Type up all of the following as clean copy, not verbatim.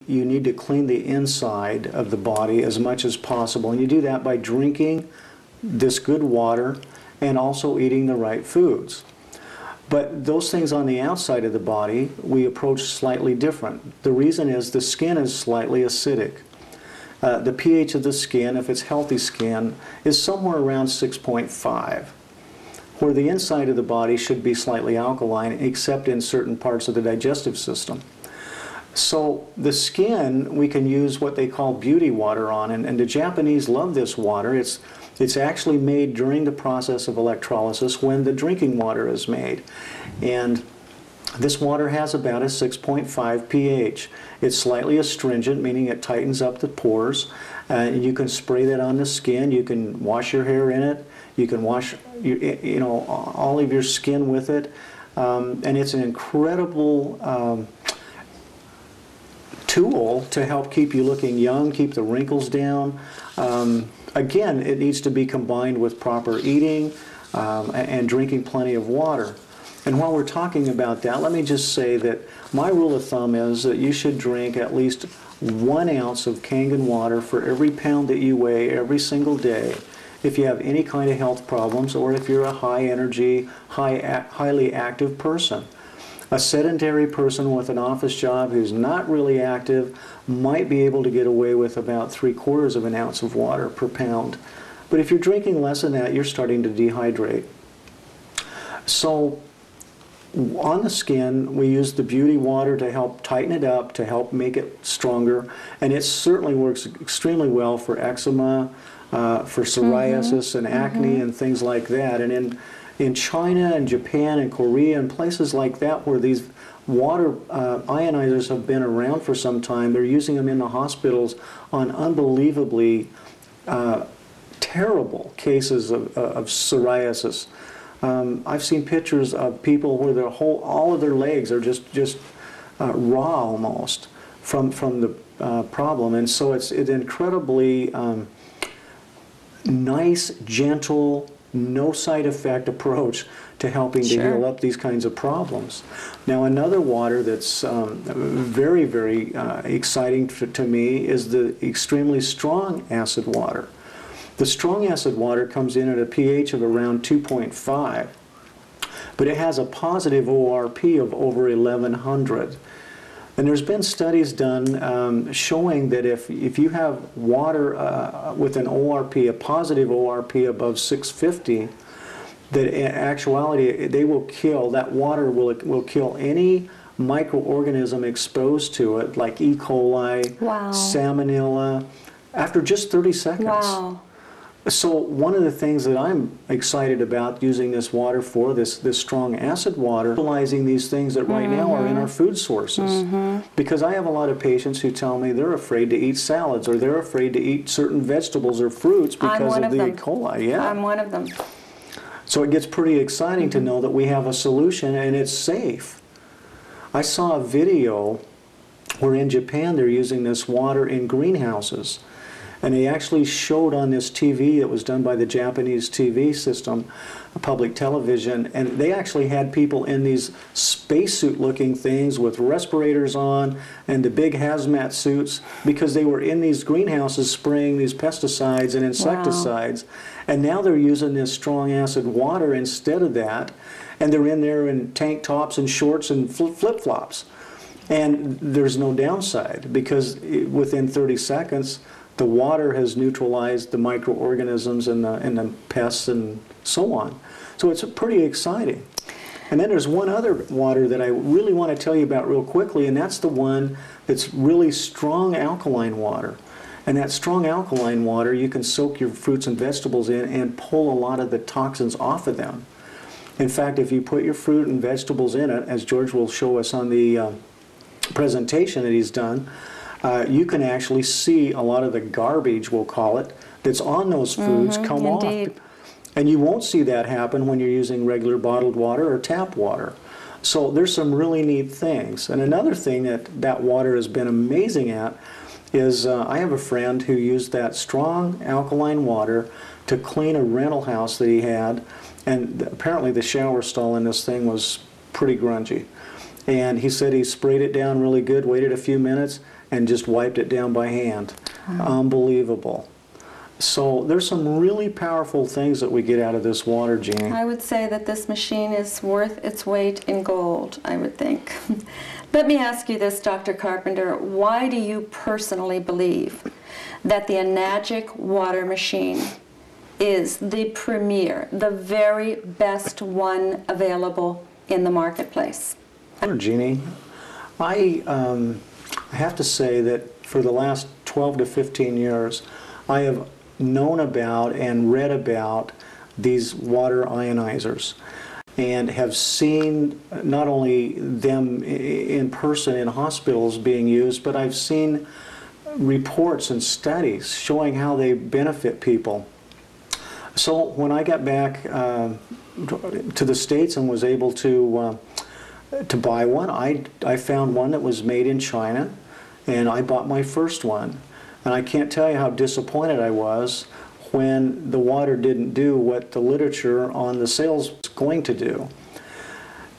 you need to clean the inside of the body as much as possible. And you do that by drinking this good water and also eating the right foods. But those things on the outside of the body, we approach slightly different. The reason is the skin is slightly acidic. The pH of the skin, if it's healthy skin, is somewhere around 6.5, where the inside of the body should be slightly alkaline, except in certain parts of the digestive system. So the skin, we can use what they call beauty water on, and the Japanese love this water. It's actually made during the process of electrolysis when the drinking water is made. And this water has about a 6.5 pH. It's slightly astringent, meaning it tightens up the pores. You can spray that on the skin. You can wash your hair in it. You can wash all of your skin with it. And it's an incredible tool to help keep you looking young, keep the wrinkles down. Again, it needs to be combined with proper eating and drinking plenty of water. And while we're talking about that, let me just say that my rule of thumb is that you should drink at least 1 ounce of Kangen water for every pound that you weigh every single day if you have any kind of health problems or if you're a high energy, highly active person. A sedentary person with an office job who's not really active might be able to get away with about 3/4 of an ounce of water per pound. But if you're drinking less than that, you're starting to dehydrate. So on the skin, we use the beauty water to help tighten it up, to help make it stronger, and it certainly works extremely well for eczema, for psoriasis and acne and things like that. And in China and Japan and Korea and places like that where these water ionizers have been around for some time, they're using them in the hospitals on unbelievably terrible cases of psoriasis. I've seen pictures of people where all of their legs are just raw almost from the problem, and so it's an incredibly nice, gentle, no side effect approach to helping to heal up these kinds of problems. Now, another water that's very, very exciting to me is the extremely strong acid water. The strong acid water comes in at a pH of around 2.5, but it has a positive ORP of over 1100. And there's been studies done showing that if you have water with an ORP, a positive ORP above 650, that in actuality that water will kill any microorganism exposed to it, like E. coli, salmonella, after just 30 seconds. Wow. So one of the things that I'm excited about using this water for, this strong acid water, utilizing these things that right now are in our food sources. Because I have a lot of patients who tell me they're afraid to eat salads or they're afraid to eat certain vegetables or fruits because of the E. coli. Yeah. I'm one of them. So it gets pretty exciting to know that we have a solution and it's safe. I saw a video where in Japan they're using this water in greenhouses. And they actually showed on this TV that was done by the Japanese TV system, public television, and they actually had people in these spacesuit-looking things with respirators on and the big hazmat suits because they were in these greenhouses spraying these pesticides and insecticides. And now they're using this strong acid water instead of that, and they're in there in tank tops and shorts and flip-flops. And there's no downside because within 30 seconds, the water has neutralized the microorganisms and the pests and so on. So it's pretty exciting. And then there's one other water that I really want to tell you about real quickly, and that's the one that's really strong alkaline water. And that strong alkaline water, you can soak your fruits and vegetables in and pull a lot of the toxins off of them. In fact, if you put your fruit and vegetables in it, as George will show us on the presentation that he's done, you can actually see a lot of the garbage, we'll call it, that's on those foods come off. And you won't see that happen when you're using regular bottled water or tap water. So there's some really neat things. And another thing that water has been amazing at is I have a friend who used that strong alkaline water to clean a rental house that he had, and apparently the shower stall in this thing was pretty grungy. And he said he sprayed it down really good, waited a few minutes, and just wiped it down by hand. Unbelievable. So there's some really powerful things that we get out of this water, Jeannie. I would say that this machine is worth its weight in gold, I would think. Let me ask you this, Dr. Carpenter. Why do you personally believe that the Enagic water machine is the premier, the very best one available in the marketplace? Jeannie, I have to say that for the last 12 to 15 years, I have known about and read about these water ionizers and have seen not only them in person in hospitals being used, but I've seen reports and studies showing how they benefit people. So when I got back to the States and was able to buy one, I found one that was made in China, and I bought my first one. And I can't tell you how disappointed I was when the water didn't do what the literature on the sales was going to do.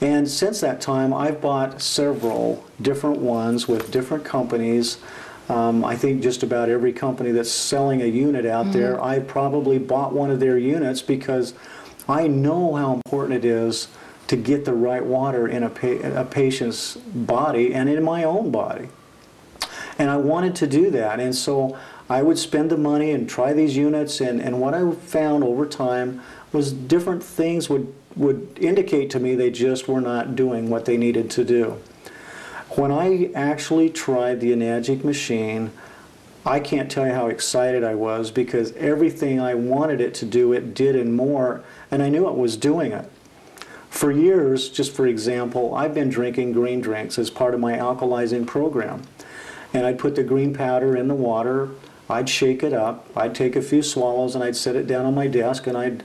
And since that time, I've bought several different ones with different companies. I think just about every company that's selling a unit out there, I probably bought one of their units because I know how important it is to get the right water in a patient's body and in my own body. And I wanted to do that, and so I would spend the money and try these units, and what I found over time was different things would indicate to me they just were not doing what they needed to do. When I actually tried the Enagic machine, I can't tell you how excited I was because everything I wanted it to do, it did and more, and I knew it was doing it. For years, just for example, I've been drinking green drinks as part of my alkalizing program. And I'd put the green powder in the water, I'd shake it up, I'd take a few swallows and I'd set it down on my desk and I'd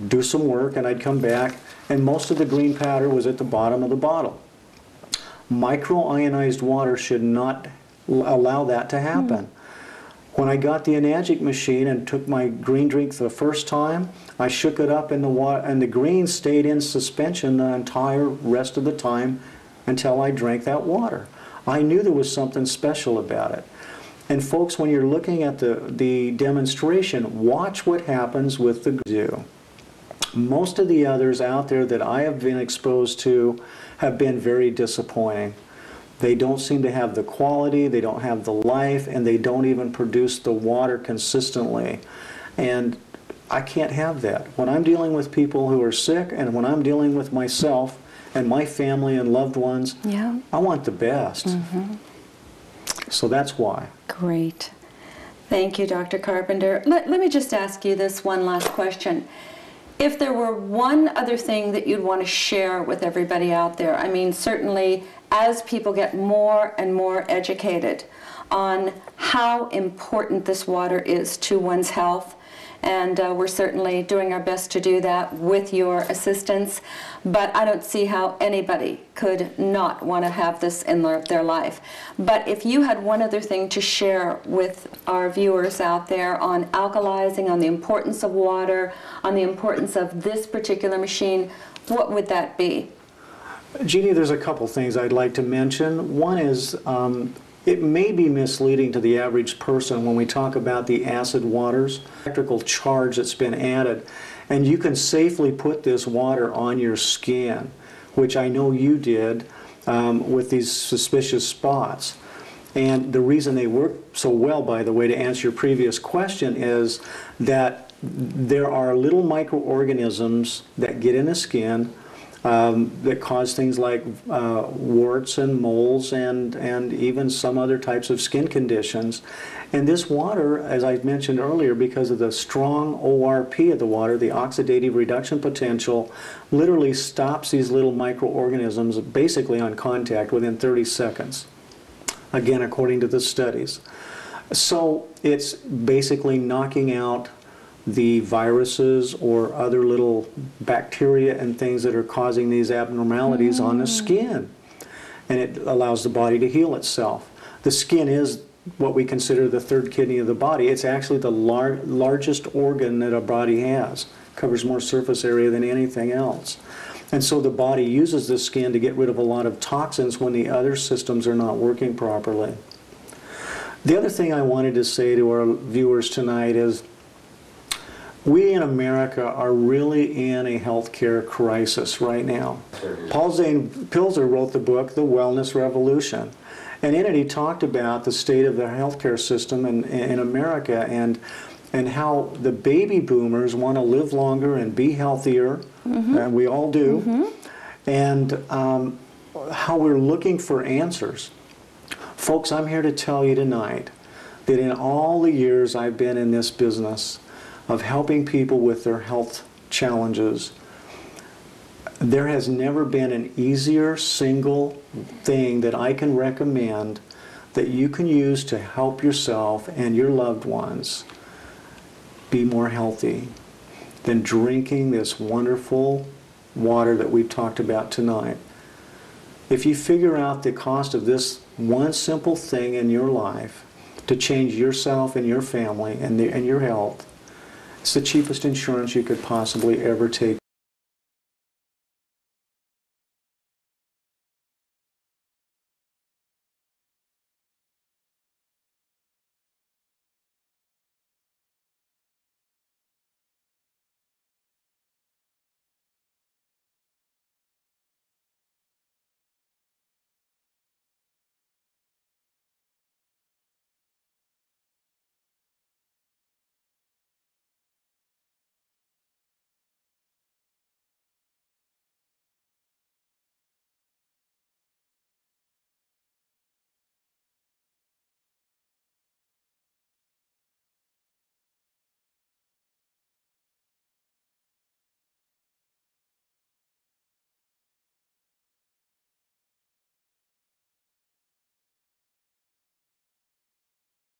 do some work and I'd come back and most of the green powder was at the bottom of the bottle. Micro-ionized water should not allow that to happen. When I got the Enagic machine and took my green drink for the first time, I shook it up in the water and the green stayed in suspension the entire rest of the time until I drank that water. I knew there was something special about it. And folks, when you're looking at the demonstration, watch what happens with the do. Most of the others out there that I have been exposed to have been very disappointing. They don't seem to have the quality, they don't have the life, and they don't even produce the water consistently. And I can't have that. When I'm dealing with people who are sick and when I'm dealing with myself, and my family and loved ones, I want the best. So that's why. Great. Thank you, Dr. Carpenter. Let me just ask you this one last question. If there were one other thing that you'd want to share with everybody out there, I mean, certainly as people get more and more educated on how important this water is to one's health, and we're certainly doing our best to do that with your assistance, but I don't see how anybody could not want to have this in their life. But if you had one other thing to share with our viewers out there on alkalizing, on the importance of water, on the importance of this particular machine, what would that be? Jeannie, there's a couple things I'd like to mention. One is it may be misleading to the average person when we talk about the acid waters, electrical charge that's been added, and you can safely put this water on your skin, which I know you did with these suspicious spots. And the reason they work so well, by the way, to answer your previous question, is that there are little microorganisms that get in the skin that cause things like warts and moles and even some other types of skin conditions. And this water, as I mentioned earlier, because of the strong ORP of the water, the oxidative reduction potential, literally stops these little microorganisms basically on contact within 30 seconds. Again, according to the studies. So it's basically knocking out the viruses or other little bacteria and things that are causing these abnormalities on the skin. And it allows the body to heal itself. The skin is what we consider the third kidney of the body. It's actually the largest organ that a body has. It covers more surface area than anything else. And so the body uses the skin to get rid of a lot of toxins when the other systems are not working properly. The other thing I wanted to say to our viewers tonight is we in America are really in a healthcare crisis right now. Paul Zane Pilzer wrote the book, The Wellness Revolution. And in it he talked about the state of the healthcare system in America and how the baby boomers want to live longer and be healthier, and we all do, and how we're looking for answers. Folks, I'm here to tell you tonight that in all the years I've been in this business of helping people with their health challenges, there has never been an easier single thing that I can recommend that you can use to help yourself and your loved ones be more healthy than drinking this wonderful water that we've talked about tonight. If you figure out the cost of this one simple thing in your life to change yourself and your family and your health, it's the cheapest insurance you could possibly ever take